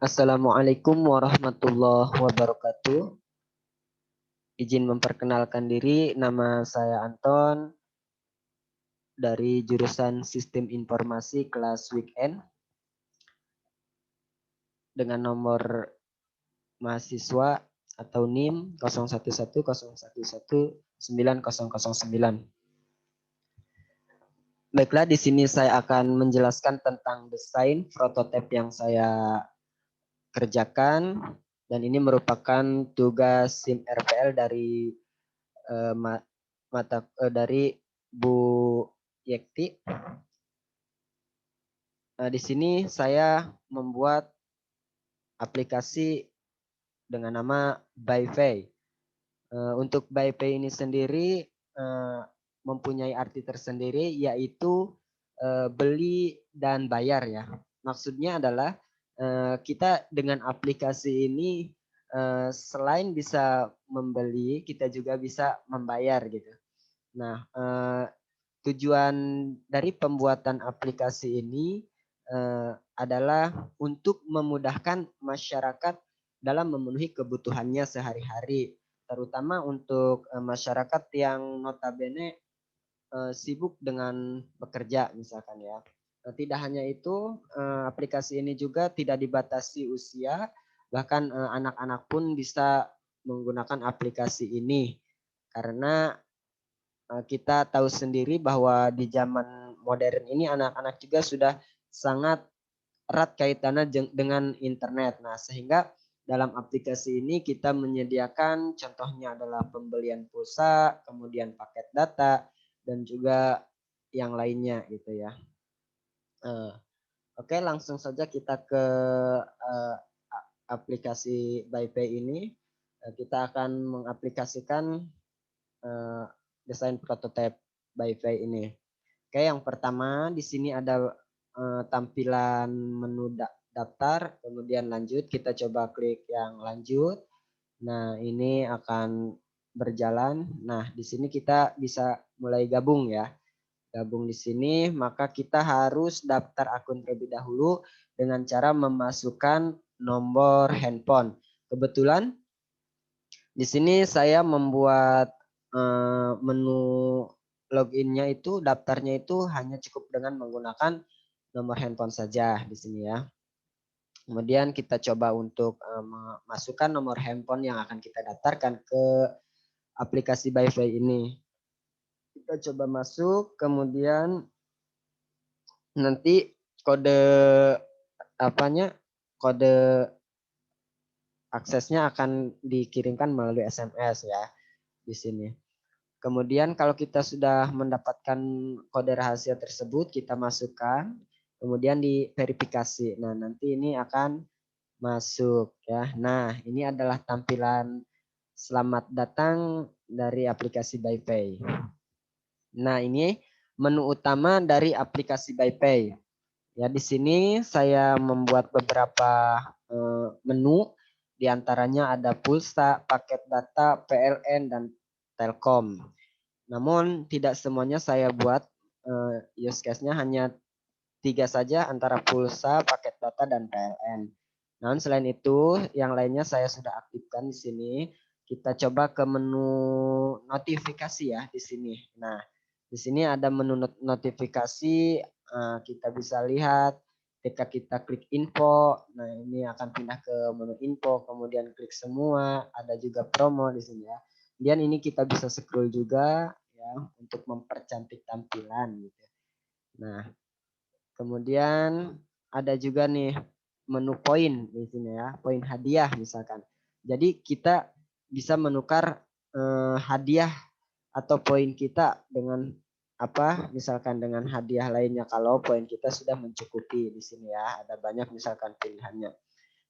Assalamualaikum warahmatullahi wabarakatuh. Izin memperkenalkan diri, nama saya Anton dari jurusan Sistem Informasi kelas Weekend dengan nomor mahasiswa atau NIM 0110119009. Baiklah, di sini saya akan menjelaskan tentang desain prototipe yang saya kerjakan, dan ini merupakan tugas SIM RPL dari dari Bu Yekti. Di sini saya membuat aplikasi dengan nama ByPay. Untuk ByPay ini sendiri mempunyai arti tersendiri, yaitu beli dan bayar ya. Maksudnya adalah kita dengan aplikasi ini selain bisa membeli, kita juga bisa membayar gitu. Nah, tujuan dari pembuatan aplikasi ini adalah untuk memudahkan masyarakat dalam memenuhi kebutuhannya sehari-hari, terutama untuk masyarakat yang notabene sibuk dengan bekerja misalkan ya. Tidak hanya itu, aplikasi ini juga tidak dibatasi usia, bahkan anak-anak pun bisa menggunakan aplikasi ini, karena kita tahu sendiri bahwa di zaman modern ini anak-anak juga sudah sangat erat kaitannya dengan internet. Nah, sehingga dalam aplikasi ini kita menyediakan contohnya adalah pembelian pulsa, kemudian paket data, dan juga yang lainnya gitu ya. Oke, langsung saja kita ke aplikasi ByPay ini. Kita akan mengaplikasikan desain prototipe ByPay ini. Oke, yang pertama di sini ada tampilan menu daftar, kemudian lanjut. Kita coba klik yang lanjut. Nah, ini akan berjalan. Nah, di sini kita bisa mulai gabung ya. Gabung di sini, maka kita harus daftar akun terlebih dahulu dengan cara memasukkan nomor handphone. Kebetulan di sini saya membuat menu loginnya itu, daftarnya itu hanya cukup dengan menggunakan nomor handphone saja di sini ya. Kemudian kita coba untuk memasukkan nomor handphone yang akan kita daftarkan ke aplikasi ByPay ini. Kita coba masuk, kemudian nanti kode kode aksesnya akan dikirimkan melalui SMS ya di sini. Kemudian kalau kita sudah mendapatkan kode rahasia tersebut, kita masukkan, kemudian diverifikasi. Nah, nanti ini akan masuk ya. Nah, ini adalah tampilan selamat datang dari aplikasi ByPay. Nah, ini menu utama dari aplikasi ByPay. Ya, di sini saya membuat beberapa menu, diantaranya ada pulsa, paket data, PLN, dan Telkom. Namun tidak semuanya saya buat use case-nya, hanya 3 saja, antara pulsa, paket data, dan PLN. Namun selain itu, yang lainnya saya sudah aktifkan di sini. Kita coba ke menu notifikasi ya di sini. Nah, di sini ada menu notifikasi, kita bisa lihat ketika kita klik info. Nah, ini akan pindah ke menu info, kemudian klik semua, ada juga promo di sini ya. Kemudian ini kita bisa scroll juga ya untuk mempercantik tampilan gitu. Nah, kemudian ada juga nih menu poin di sini ya, poin hadiah misalkan. Jadi kita bisa menukar hadiah atau poin kita dengan apa, misalkan dengan hadiah lainnya kalau poin kita sudah mencukupi di sini ya. Ada banyak misalkan pilihannya.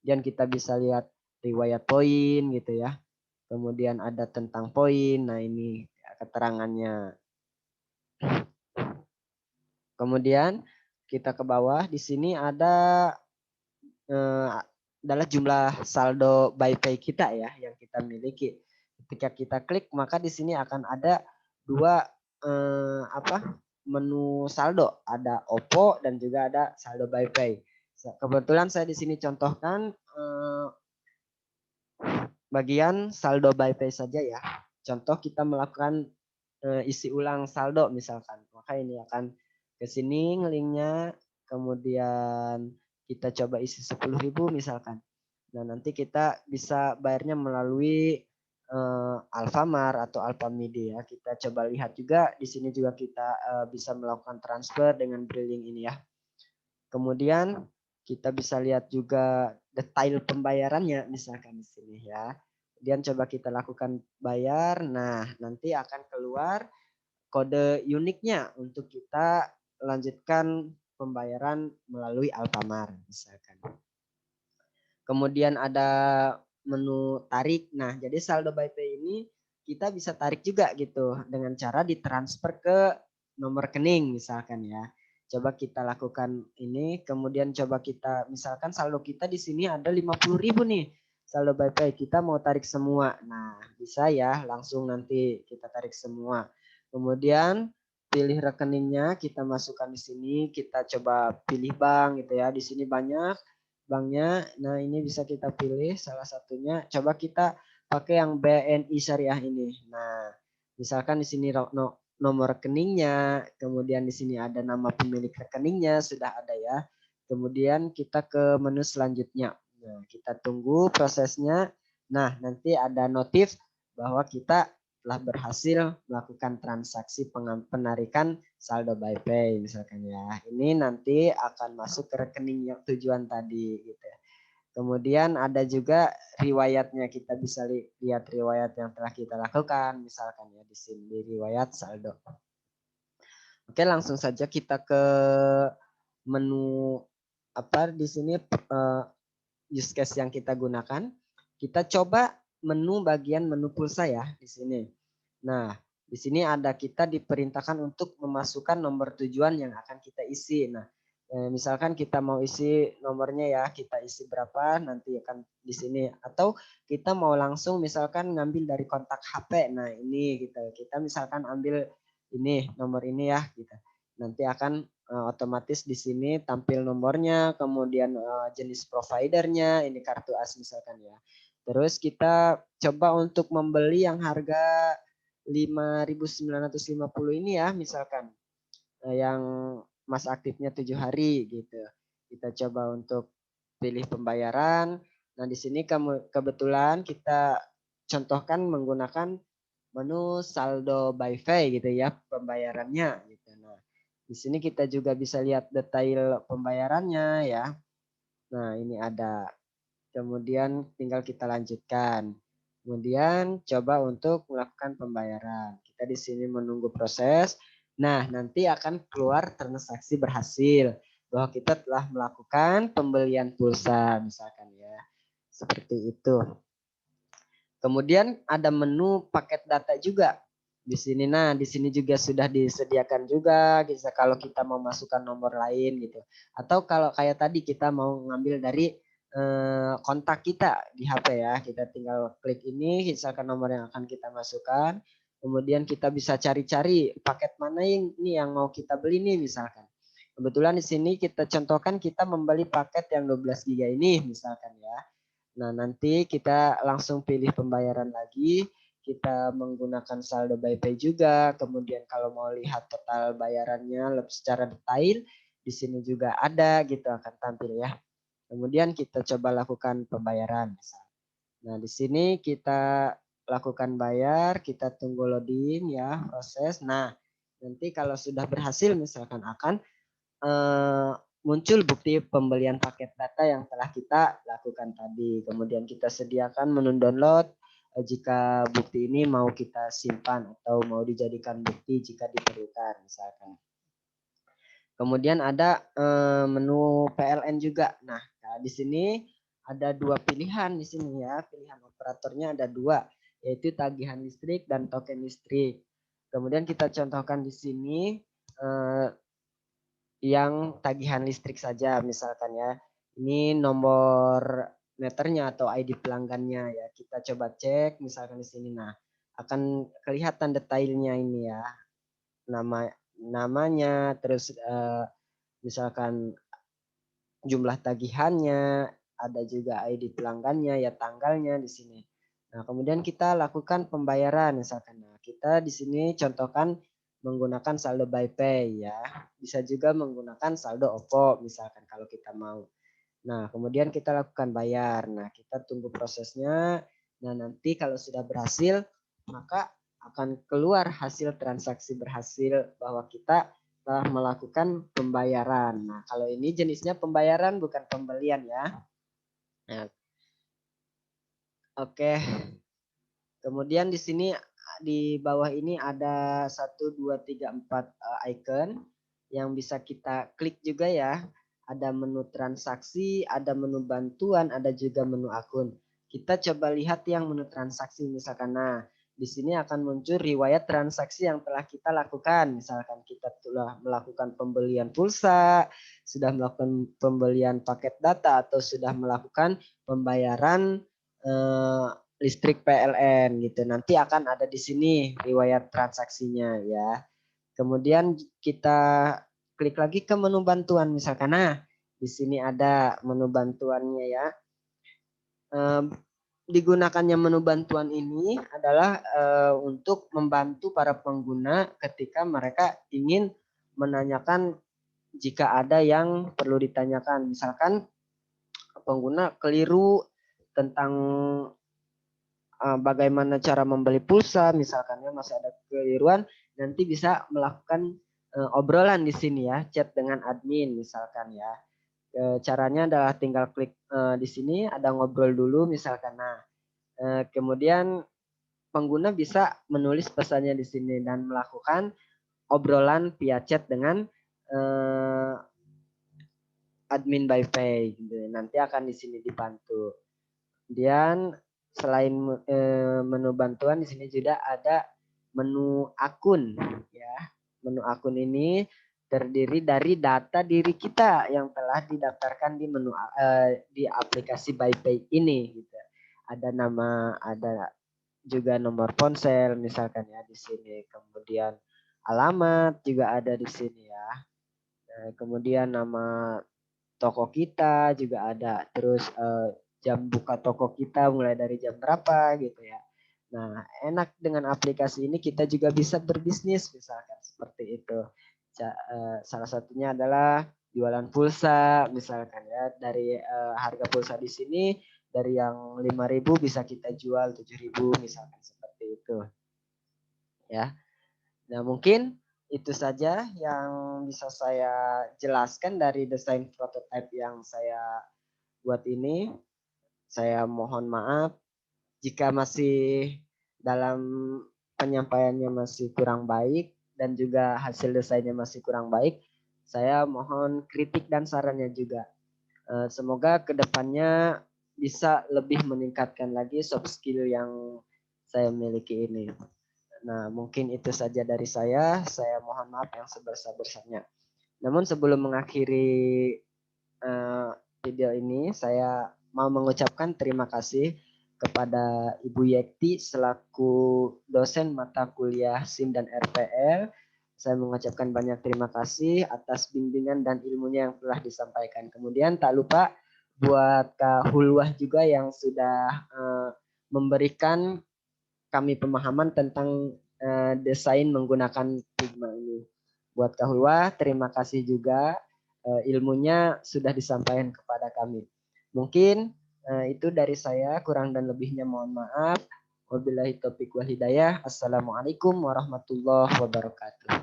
Dan kita bisa lihat riwayat poin gitu ya. Kemudian ada tentang poin. Nah, ini keterangannya. Kemudian kita ke bawah, di sini ada adalah jumlah saldo ByPay kita ya yang kita miliki. Ketika kita klik, maka di sini akan ada dua menu saldo, ada OPPO dan juga ada saldo ByPay. Kebetulan saya di sini contohkan bagian saldo by pay saja ya. Contoh kita melakukan isi ulang saldo misalkan. Maka ini akan ke sini linknya, kemudian kita coba isi 10.000 misalkan. Nah, nanti kita bisa bayarnya melalui Alfamart atau Alfamidi ya. Kita coba lihat juga di sini juga kita bisa melakukan transfer dengan Briling ini ya. Kemudian kita bisa lihat juga detail pembayarannya misalkan di sini ya. Kemudian coba kita lakukan bayar. Nah, nanti akan keluar kode uniknya untuk kita lanjutkan pembayaran melalui Alfamart misalkan. Kemudian ada menu tarik. Nah, jadi saldo by pay ini kita bisa tarik juga gitu dengan cara ditransfer ke nomor rekening misalkan ya. Coba kita lakukan ini, kemudian coba kita misalkan saldo kita di sini ada 50.000 nih. Saldo by pay kita mau tarik semua. Nah, bisa ya langsung nanti kita tarik semua. Kemudian pilih rekeningnya, kita masukkan di sini, kita coba pilih bank gitu ya. Di sini banyak banknya. Nah, ini bisa kita pilih salah satunya. Coba kita pakai yang BNI Syariah ini. Nah, misalkan di sini nomor rekeningnya, kemudian di sini ada nama pemilik rekeningnya, sudah ada ya. Kemudian kita ke menu selanjutnya. Nah, kita tunggu prosesnya. Nah, nanti ada notif bahwa kita telah berhasil melakukan transaksi penarikan saldo by pay misalkan ya. Ini nanti akan masuk ke rekening yang tujuan tadi gitu ya. Kemudian ada juga riwayatnya, kita bisa lihat riwayat yang telah kita lakukan misalkan ya di sini di riwayat saldo. Oke, langsung saja kita ke menu apa di sini use case yang kita gunakan. Kita coba menu bagian menu pulsa ya di sini. Nah, di sini ada kita diperintahkan untuk memasukkan nomor tujuan yang akan kita isi. Nah, misalkan kita mau isi nomornya ya, kita isi berapa nanti akan di sini. Atau kita mau langsung misalkan ngambil dari kontak HP. Nah, ini gitu. Kita misalkan ambil ini nomor ini ya gitu. Nanti akan otomatis di sini tampil nomornya, kemudian jenis providernya, ini kartu as misalkan ya. Terus kita coba untuk membeli yang harga 5.950 ini ya misalkan yang masa aktifnya 7 hari gitu. Kita coba untuk pilih pembayaran. Nah, di sini kebetulan kita contohkan menggunakan menu saldo by pay gitu ya pembayarannya gitu. Nah, di sini kita juga bisa lihat detail pembayarannya ya. Nah, ini ada. Kemudian tinggal kita lanjutkan. Kemudian coba untuk melakukan pembayaran. Kita di sini menunggu proses. Nah, nanti akan keluar transaksi berhasil bahwa kita telah melakukan pembelian pulsa misalkan ya. Seperti itu. Kemudian ada menu paket data juga di sini. Nah, di sini juga sudah disediakan juga bisa kalau kita mau masukkan nomor lain gitu. Atau kalau kayak tadi kita mau ngambil dari kontak kita di HP ya, kita tinggal klik ini, misalkan nomor yang akan kita masukkan. Kemudian kita bisa cari-cari paket mana ini yang mau kita beli nih misalkan. Kebetulan di sini kita contohkan kita membeli paket yang 12 GB ini misalkan ya. Nah, nanti kita langsung pilih pembayaran lagi. Kita menggunakan saldo by pay juga. Kemudian kalau mau lihat total bayarannya secara detail, di sini juga ada gitu akan tampil ya. Kemudian kita coba lakukan pembayaran. Nah, di sini kita lakukan bayar, kita tunggu loading ya, proses. Nah, nanti kalau sudah berhasil misalkan akan muncul bukti pembelian paket data yang telah kita lakukan tadi. Kemudian kita sediakan menu download jika bukti ini mau kita simpan atau mau dijadikan bukti jika diperlukan misalkan. Kemudian ada menu PLN juga. Nah, di sini ada dua pilihan di sini ya. Pilihan operatornya ada dua, yaitu tagihan listrik dan token listrik. Kemudian kita contohkan di sini yang tagihan listrik saja misalkan ya. Ini nomor meternya atau ID pelanggannya ya. Kita coba cek misalkan di sini. Nah, akan kelihatan detailnya ini ya. Namanya terus misalkan jumlah tagihannya, ada juga ID pelanggannya, ya tanggalnya di sini. Nah, kemudian kita lakukan pembayaran misalkan. Nah, kita di sini contohkan menggunakan saldo by pay ya. Bisa juga menggunakan saldo OVO misalkan kalau kita mau. Nah, kemudian kita lakukan bayar. Nah, kita tunggu prosesnya. Nah, nanti kalau sudah berhasil, maka akan keluar hasil transaksi berhasil bahwa kita telah melakukan pembayaran. Nah, kalau ini jenisnya pembayaran bukan pembelian ya. Nah, oke. Kemudian di sini di bawah ini ada 1, 2, 3, 4 icon yang bisa kita klik juga ya. Ada menu transaksi, ada menu bantuan, ada juga menu akun. Kita coba lihat yang menu transaksi misalkan. Nah, di sini akan muncul riwayat transaksi yang telah kita lakukan. Misalkan kita telah melakukan pembelian pulsa, sudah melakukan pembelian paket data, atau sudah melakukan pembayaran listrik PLN gitu. Nanti akan ada di sini riwayat transaksinya ya. Kemudian kita klik lagi ke menu bantuan misalkan. Nah, di sini ada menu bantuannya ya. Digunakannya menu bantuan ini adalah untuk membantu para pengguna ketika mereka ingin menanyakan jika ada yang perlu ditanyakan. Misalkan pengguna keliru tentang bagaimana cara membeli pulsa, misalkan ya masih ada keliruan, nanti bisa melakukan obrolan di sini ya, chat dengan admin misalkan ya. Caranya adalah tinggal klik di sini, ada ngobrol dulu misalkan. Nah, kemudian pengguna bisa menulis pesannya di sini dan melakukan obrolan via chat dengan admin by pay. Gitu. Nanti akan di sini dibantu. Kemudian selain menu bantuan di sini juga ada menu akun ya. Menu akun ini terdiri dari data diri kita yang telah didaftarkan di menu di aplikasi ByPay ini gitu. Ada nama, ada juga nomor ponsel misalkan ya di sini. Kemudian alamat juga ada di sini ya. Kemudian nama toko kita juga ada. Terus jam buka toko kita mulai dari jam berapa gitu ya. Nah, enak dengan aplikasi ini kita juga bisa berbisnis misalkan seperti itu. Salah satunya adalah jualan pulsa misalkan ya. Dari harga pulsa di sini dari yang 5.000 bisa kita jual 7.000 misalkan seperti itu. Ya. Nah, mungkin itu saja yang bisa saya jelaskan dari desain prototipe yang saya buat ini. Saya mohon maaf jika masih dalam penyampaiannya masih kurang baik dan juga hasil desainnya masih kurang baik. Saya mohon kritik dan sarannya juga. Semoga kedepannya bisa lebih meningkatkan lagi soft skill yang saya miliki ini. Nah, mungkin itu saja dari saya. Saya mohon maaf yang sebesar-besarnya. Namun sebelum mengakhiri video ini, saya mau mengucapkan terima kasih kepada Ibu Yekti selaku dosen mata kuliah SIM dan RPL. Saya mengucapkan banyak terima kasih atas bimbingan dan ilmunya yang telah disampaikan. Kemudian tak lupa buat Kak Hulwah juga yang sudah memberikan kami pemahaman tentang desain menggunakan Figma ini. Buat Kak Hulwah, terima kasih juga ilmunya sudah disampaikan kepada kami. Mungkin itu dari saya, kurang dan lebihnya mohon maaf. Wabillahi taufiq wal hidayah. Assalamualaikum warahmatullahi wabarakatuh.